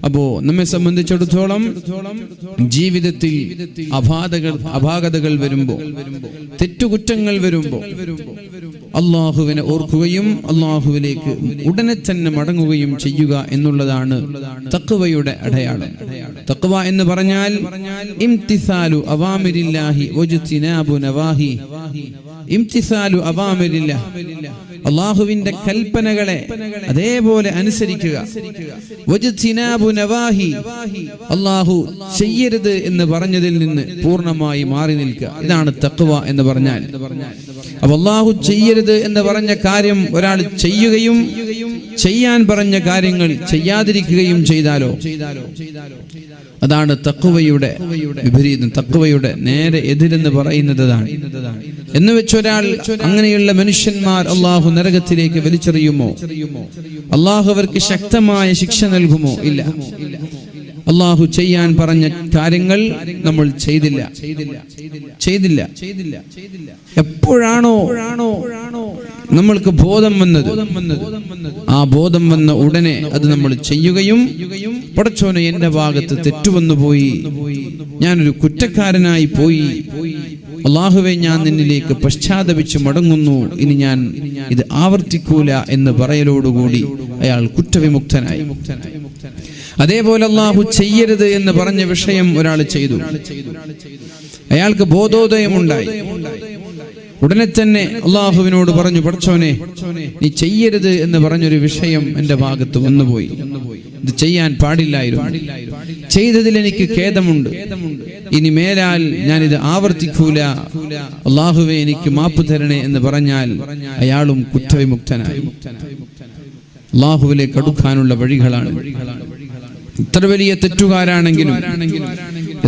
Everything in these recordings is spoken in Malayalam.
അപ്പോ നമ്മെ സംബന്ധിച്ചിടത്തോളം ജീവിതത്തിൽ അപാകതകൾ വരുമ്പോ, തെറ്റുകുറ്റങ്ങൾ വരുമ്പോ അള്ളാഹുവിനെ ഓർക്കുകയും അള്ളാഹുവിലേക്ക് ഉടനെ തന്നെ മടങ്ങുകയും ചെയ്യുക എന്നുള്ളതാണ് തഖ്വയുടെ അടയാളം. തഖ്വ എന്ന് പറഞ്ഞാൽ ഇംതിസാലു അവാമിരില്ലാഹി വജ്തിനാബു നവാഹി. ഇംതിസാലു അവാമിരില്ലാഹ്, അള്ളാഹുവിന്റെ കൽപ്പനകളെ അതേപോലെ അനുസരിക്കുക. വജ്തിനാബു നവാഹി, അള്ളാഹു ചെയ്യരുത് എന്ന് പറഞ്ഞതിൽ നിന്ന് പൂർണ്ണമായി മാറി നിൽക്കുക. ഇതാണ് തഖ്വ എന്ന് പറഞ്ഞാൽ. അപ്പൊ അള്ളാഹു ചെയ്യരുത് എന്ന് പറഞ്ഞ കാര്യം ഒരാൾ ചെയ്യുകയും ചെയ്യാൻ പറഞ്ഞ കാര്യങ്ങൾ ചെയ്യാതിരിക്കുകയും ചെയ്താലോ അതാണ് തഖ്വയുടെ വിപരീതം. തഖ്വയുടെ നേരെ എതിരെന്ന് പറയുന്നത് അതാണ്. എന്ന് വെച്ചൊരാൾ അങ്ങനെയുള്ള മനുഷ്യന്മാർ അള്ളാഹു നരകത്തിലേക്ക് വലിച്ചെറിയുമോ? അള്ളാഹു അവർക്ക് ശക്തമായ ശിക്ഷ നൽകുമോ? ഇല്ല. അള്ളാഹു ചെയ്യാൻ പറഞ്ഞ കാര്യങ്ങൾ നമ്മൾ ചെയ്തില്ല. എപ്പോഴാണോ നമ്മൾക്ക് ബോധം വന്നത്, ആ ബോധം വന്ന ഉടനെ അത് നമ്മൾ ചെയ്യുകയും, പടച്ചോനെ എന്റെ ഭാഗത്ത് തെറ്റുവന്നു പോയി, ഞാനൊരു കുറ്റക്കാരനായി പോയി, അള്ളാഹുവേ ഞാൻ നിന്നിലേക്ക് പശ്ചാത്തപിച്ച് മടങ്ങുന്നു, ഇനി ഞാൻ ഇത് ആവർത്തിക്കൂല എന്ന് പറയലോടുകൂടി അയാൾ കുറ്റവിമുക്തനായി. അതേപോലെ അള്ളാഹു ചെയ്യരുത് എന്ന് പറഞ്ഞ വിഷയം ഒരാൾ ചെയ്തു, അയാൾക്ക് ബോധോദയമുണ്ടായി. ഉടനെ തന്നെ അള്ളാഹുവിനോട് പറഞ്ഞു, പടച്ചോനെ നീ ചെയ്യരുത് എന്ന് പറഞ്ഞൊരു വിഷയം എന്റെ ഭാഗത്ത് വന്നുപോയി, ഇത് ചെയ്യാൻ പാടില്ലായിരുന്നു, ചെയ്തതിൽ എനിക്ക് ഖേദമുണ്ട്, ഇനി മേലാൽ ഞാനിത് ആവർത്തിക്കൂല, അള്ളാഹുവേ എനിക്ക് മാപ്പ് തരണേ എന്ന് പറഞ്ഞാൽ അയാളും കുറ്റവിമുക്തനായി. അള്ളാഹുവിലേക്ക് അടുക്കാനുള്ള വഴികളാണ്. എത്ര വലിയ തെറ്റുകാരാണെങ്കിലും,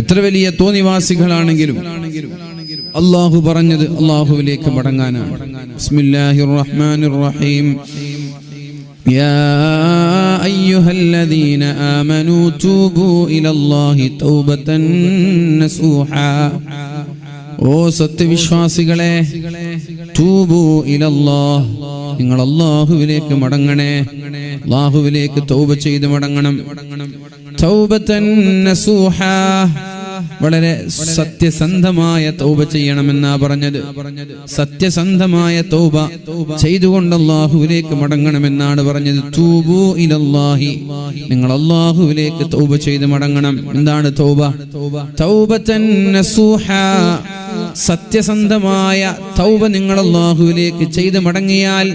എത്ര വലിയ തോന്നിവാസികളാണെങ്കിലും അള്ളാഹു പറഞ്ഞത് അള്ളാഹുവിലേക്ക് മടങ്ങാനാണ്. ബിസ്മില്ലാഹിർ റഹ്മാനിർ റഹീം. യാ അയ്യുഹല്ലദീന ആമനൂ തൂബൂ ഇലല്ലാഹി തൗബതൻ നസൂഹാ. ഓ സത്യവിശ്വാസികളെ, തൂബൂ ഇലല്ലാഹ്, നിങ്ങൾ അള്ളാഹുവിലേക്ക് മടങ്ങണേ, അള്ളാഹുവിലേക്ക് തൗബ ചെയ്ത് മടങ്ങണം. തൗബതൻ നസൂഹാ, വളരെ സത്യസന്ധമായ തൗബ ചെയ്യണമെന്നാ പറഞ്ഞത്. സത്യസന്ധമായ തൗബ ചെയ്തുകൊണ്ട് അല്ലാഹുവിലേക്ക് മടങ്ങണമെന്നാണ് പറഞ്ഞത്. തൂബൂ ഇലല്ലാഹി, നിങ്ങൾ അല്ലാഹുവിലേക്ക് തൗബ ചെയ്ത് മടങ്ങണം. എന്താണ് തൗബ? തൗബതൻ നസൂഹാ, സത്യസന്ധമായ തൗബ നിങ്ങൾ അല്ലാഹുവിലേക്ക് ചെയ്ത് മടങ്ങിയാൽ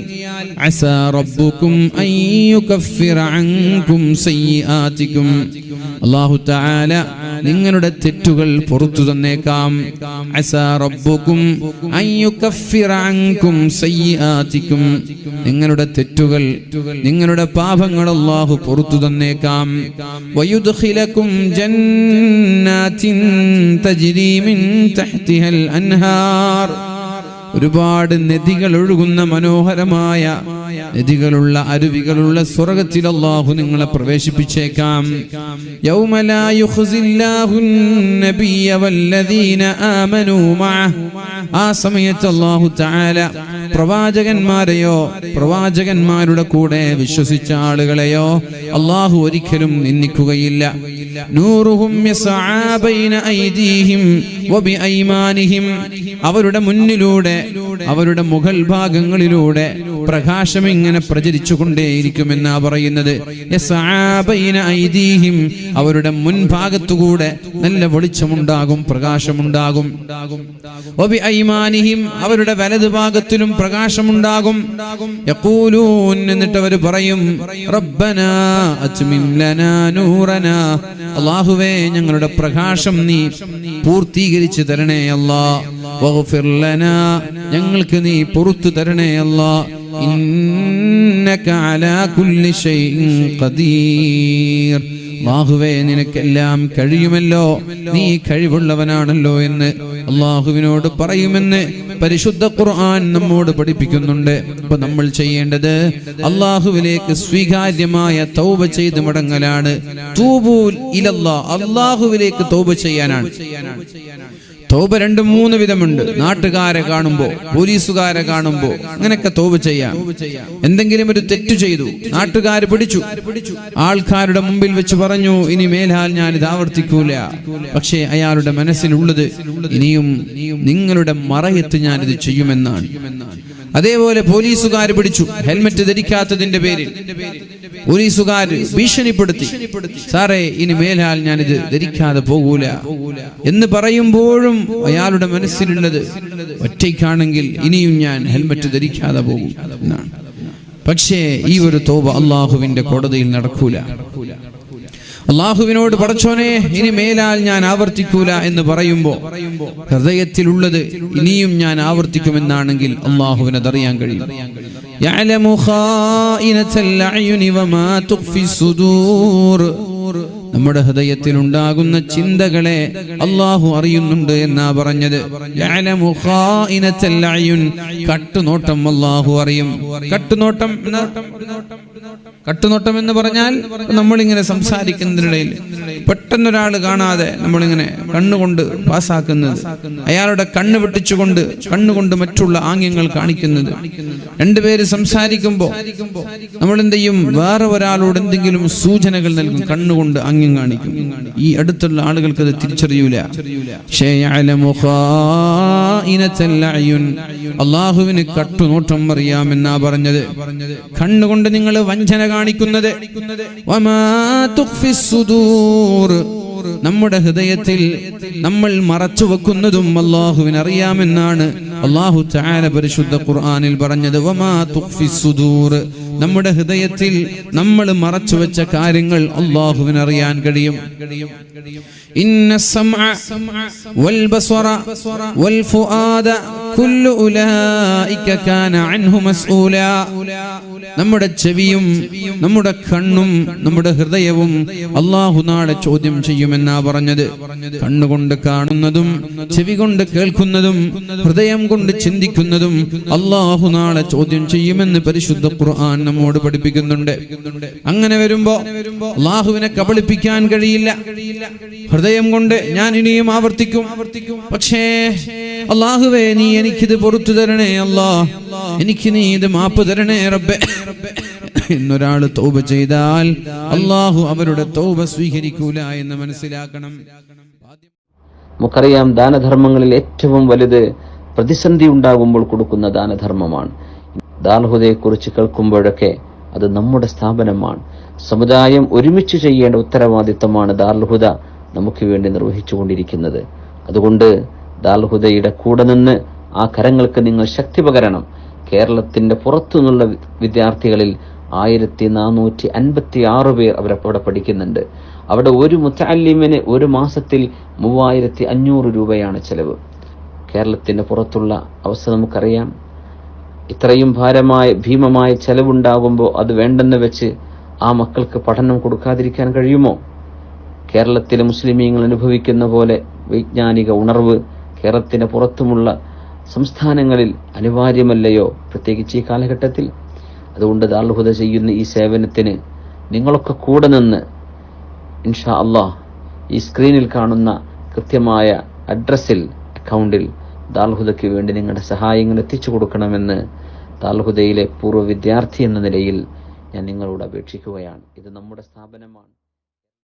അസാ റബ്ബുക്കും അൻ യുകഫിറ അൻകും സയ്യിആതികും, അല്ലാഹു തആല നിങ്ങളുടെ തെറ്റുകൾ പുറത്തു തന്നേക്കാം. അസാ റബ്ബുക്കും അൻ യുകഫിറ അൻകും സയ്യിആതികും, നിങ്ങളുടെ തെറ്റുകൾ, നിങ്ങളുടെ പാപങ്ങൾ അല്ലാഹു പുറത്തു തന്നേക്കാം. വയുദ്ഖിലകും ജന്നാത്തിൻ തജ്രി മിൻ തഹ്തിഹൽ അൻഹാർ, ഒരുപാട് നദികൾ ഒഴുകുന്ന മനോഹരമായ നദികളുള്ള അരുവികളുള്ള സ്വർഗ്ഗത്തിൽ അല്ലാഹു നിങ്ങളെ പ്രവേശിപ്പിച്ചേക്കാം. യൗമ ലാ യുഖ്സില്ലാഹുൻ നബിയ്യ വല്ലദീന ആമനൂ മഅഹ്, ആ സമയത്ത് അല്ലാഹു തആല പ്രവാചകന്മാരെയോ പ്രവാചകന്മാരുടെ കൂടെ വിശ്വസിച്ച ആളുകളെയോ അല്ലാഹു ഒരിക്കലും നിന്ദിക്കുകയില്ല. നൂറുഹും യസ്ആ ബൈന ഐദീഹിം വബിഐമാനിഹിം, അവരുടെ മുന്നിലൂടെ, അവരുടെ മുകൾ ഭാഗങ്ങളിലൂടെ പ്രകാശം ഇങ്ങനെ പ്രചരിച്ചു കൊണ്ടേയിരിക്കുമെന്നാ പറയുന്നത്. യസ്ആ ബൈന ഐദീഹിം, അവരുടെ മുൻഭാഗത്തുകൂടെ നല്ല വെളിച്ചമുണ്ടാകും, പ്രകാശമുണ്ടാകും. വബിഐമാനിഹിം, അവരുടെ വലതുഭാഗത്തിലും പ്രകാശമുണ്ടാകും. യഖൂലൂൻ, എന്നിട്ട് അവർ പറയും, റബ്ബനാ അത്മിം ലനാ നൂറനാ, അല്ലാഹുവേ ഞങ്ങളുടെ പ്രകാശം നീ പൂർത്തീകരിച്ചു തരണേ അല്ലാ. വഗ്ഫിർ ലനാ, ഞങ്ങൾക്ക് നീ പുറത്തു തരണേ അല്ലാ. ഇന്നക അലാ കുല്ലി ഷൈഇൻ ഖദീർ, അല്ലാഹുവേ നിനക്കെല്ലാം കഴിയുമല്ലോ, നീ കഴിവുള്ളവനാണല്ലോ എന്ന് അല്ലാഹുവിനോട് പറയുമെന്ന് പരിശുദ്ധ ഖുർആൻ നമ്മോട് പഠിപ്പിക്കുന്നുണ്ട്. അപ്പൊ നമ്മൾ ചെയ്യേണ്ടത് അല്ലാഹുവിലേക്ക് സ്വീകാര്യമായ തൗബ ചെയ്ത് മടങ്ങലാണ്. തൂബൂ ഇലല്ലാഹ്, അല്ലാഹുവിലേക്ക് തൗബ ചെയ്യാനാണ്. തൗബ 2-3 വിധമുണ്ട്. നാട്ടുകാരെ കാണുമ്പോ, പോലീസുകാരെ കാണുമ്പോ അങ്ങനെയൊക്കെ തൗബ ചെയ്യാം. എന്തെങ്കിലും ഒരു തെറ്റു ചെയ്തു, നാട്ടുകാർ പിടിച്ചു, ആൾക്കാരുടെ മുമ്പിൽ വെച്ച് പറഞ്ഞു ഇനി മേലാൽ ഞാൻ ഇത് ആവർത്തിക്കൂല. പക്ഷേ അയാളുടെ മനസ്സിലുള്ളത് ഇനിയും നിങ്ങളുടെ മറയത്ത് ഞാനിത് ചെയ്യുമെന്നാണ്. അതേപോലെ പോലീസുകാർ പിടിച്ചു, ഹെൽമറ്റ് ധരിക്കാത്തതിന്റെ പേരിൽ പോലീസുകാർ ഭീഷണിപ്പെടുത്തി, സാറേ ഇനി മേലാൽ ഞാനിത് ധരിക്കാതെ പോകൂല എന്ന് പറയുമ്പോഴും അയാളുടെ മനസ്സിലുള്ളത് ഒറ്റയ്ക്കാണെങ്കിൽ ഇനിയും ഞാൻ ഹെൽമറ്റ് ധരിക്കാതെ പോകും എന്നാണ്. പക്ഷേ ഈ ഒരു തൗബ അള്ളാഹുവിന്റെ കോടതിയിൽ നടക്കൂല. അള്ളാഹുവിനോട് പടച്ചോനെ ഇനി മേലാൽ ഞാൻ ആവർത്തിക്കൂല എന്ന് പറയുമ്പോ ഹൃദയത്തിലുള്ളത് ഇനിയും ഞാൻ ആവർത്തിക്കുമെന്നാണെങ്കിൽ അള്ളാഹുവിന് അതറിയാൻ കഴിയും. യഅലമു ഖായിനത്തൽ അയുനി വമാ തുഖ്ഫി സുദൂർ. നമ്മുടെ ഹൃദയത്തിൽ ഉണ്ടാകുന്ന ചിന്തകളെ അള്ളാഹു അറിയുന്നുണ്ട് എന്നാ പറഞ്ഞത്. യഅലമു ഖായിനത്തൽ അയുൻ, കട്ടുനോട്ടം അള്ളാഹു അറിയും. കട്ടുനോട്ടം എന്ന് പറഞ്ഞാൽ നമ്മളിങ്ങനെ സംസാരിക്കുന്നതിനിടയിൽ പെട്ടെന്നൊരാൾ കാണാതെ നമ്മളിങ്ങനെ കണ്ണുകൊണ്ട് പാസ്സാക്കുന്നത്, അയാളുടെ കണ്ണ് വെട്ടിച്ചുകൊണ്ട് കണ്ണുകൊണ്ട് മറ്റുള്ള ആംഗ്യങ്ങൾ കാണിക്കുന്നത്. രണ്ടുപേര് സംസാരിക്കുമ്പോൾ നമ്മൾ എന്ത് ചെയ്യും? വേറെ ഒരാളോട് എന്തെങ്കിലും സൂചനകൾ നൽകും, കണ്ണുകൊണ്ട് ആംഗ്യം കാണിക്കും. ഈ അടുത്തുള്ള ആളുകൾക്ക് അത് തിരിച്ചറിയൂല. അള്ളാഹുവിന് കട്ടുനോട്ടം അറിയാമെന്നാ പറഞ്ഞത്. കണ്ണുകൊണ്ട് നിങ്ങൾ വഞ്ചന കാണിക്കുന്നത്, നമ്മുടെ ഹൃദയത്തിൽ നമ്മൾ മറച്ചു വെക്കുന്നതും അള്ളാഹുവിന് അറിയാമെന്നാണ് അള്ളാഹു തആല പരിശുദ്ധ ഖുർആനിൽ പറഞ്ഞത്. വമാ തുഖ്ഫി സുദൂർ, നമ്മുടെ ഹൃദയത്തിൽ നമ്മൾ മറച്ചു വെച്ച കാര്യങ്ങൾ അള്ളാഹുവിന് അറിയാൻ കഴിയും. ഇന്ന സമഅ വൽ ബസറ വൽ ഫുആദ കുല്ലു ഉലൈക കാന അൻഹു മസ്ഊല. നമ്മുടെ ചെവിയും നമ്മുടെ കണ്ണും നമ്മുടെ ഹൃദയവും അള്ളാഹു നാളെ ചോദ്യം ചെയ്യുമെന്നാ പറഞ്ഞത്. കണ്ണുകൊണ്ട് കാണുന്നതും ചെവി കൊണ്ട് കേൾക്കുന്നതും ഹൃദയം കൊണ്ട് ചിന്തിക്കുന്നതും അള്ളാഹു നാളെ ചോദ്യം ചെയ്യുമെന്ന് പരിശുദ്ധ ഖുർആൻ നമ്മോട് പഠിപ്പിക്കുന്നുണ്ട്. അങ്ങനെ വരുമ്പോ അള്ളാഹുവിനെ കബളിപ്പിക്കാൻ കഴിയില്ല. ഹൃദയം കൊണ്ട് ഞാൻ ഇനിയും ആവർത്തിക്കും, പക്ഷേ അള്ളാഹുവേ നീ എനിക്കിത് പുറത്തു തരണേ, എനിക്ക് നീ ഇത് മാപ്പ് തരണേ റബ്ബേ എന്നൊരാൾ തൗബ ചെയ്താൽ അള്ളാഹു അവരുടെ തൗബ സ്വീകരിക്കൂല എന്ന് മനസ്സിലാക്കണം. നമുക്കറിയാം, ദാനധർമ്മങ്ങളിൽ ഏറ്റവും വലുത് പ്രതിസന്ധി ഉണ്ടാകുമ്പോൾ കൊടുക്കുന്ന ദാനധർമ്മമാണ്. ദാർഹുദയെ കുറിച്ച് കേൾക്കുമ്പോഴൊക്കെ അത് നമ്മുടെ സ്ഥാപനമാണ്. സമുദായം ഒരുമിച്ച് ചെയ്യേണ്ട ഉത്തരവാദിത്തമാണ് ദാർഹുദ നമുക്ക് വേണ്ടി നിർവഹിച്ചു കൊണ്ടിരിക്കുന്നത്. അതുകൊണ്ട് ദാർഹുദയുടെ കൂടെ നിന്ന് ആ കരങ്ങൾക്ക് നിങ്ങൾ ശക്തി പകരണം. കേരളത്തിന്റെ പുറത്തുനിന്നുള്ള വിദ്യാർത്ഥികളിൽ 1456 പേർ അവിടെ പഠിക്കുന്നുണ്ട്. അവിടെ ഒരു മുത്തഅല്ലിമിന് ഒരു മാസത്തിൽ 3500 രൂപയാണ് ചെലവ്. കേരളത്തിന്റെ പുറത്തുള്ള അവസ്ഥ നമുക്കറിയാം. ഇത്രയും ഭീമമായ ചെലവുണ്ടാകുമ്പോൾ അത് വേണ്ടെന്ന് വെച്ച് ആ മക്കൾക്ക് പഠനം കൊടുക്കാതിരിക്കാൻ കഴിയുമോ? കേരളത്തിലെ മുസ്ലിമീങ്ങൾ അനുഭവിക്കുന്ന പോലെ വൈജ്ഞാനിക ഉണർവ് കേരളത്തിന് പുറത്തുമുള്ള സംസ്ഥാനങ്ങളിൽ അനിവാര്യമല്ലയോ, പ്രത്യേകിച്ച് ഈ കാലഘട്ടത്തിൽ? അതുകൊണ്ട് ദാർഹുദ ചെയ്യുന്ന ഈ സേവനത്തിന് നിങ്ങളൊക്കെ കൂടെ നിന്ന് ഇൻഷാ അല്ലാഹ് ഈ സ്ക്രീനിൽ കാണുന്ന കൃത്യമായ അഡ്രസ്സിൽ അക്കൗണ്ടിൽ ദാർഹുദയ്ക്ക് വേണ്ടി നിങ്ങളുടെ സഹായങ്ങൾ എത്തിച്ചു കൊടുക്കണമെന്ന് ദാർഹുദയിലെ പൂർവ്വ വിദ്യാർത്ഥി എന്ന നിലയിൽ ഞാൻ നിങ്ങളോട് അപേക്ഷിക്കുകയാണ്. ഇത് നമ്മുടെ സ്ഥാപനമാണ്.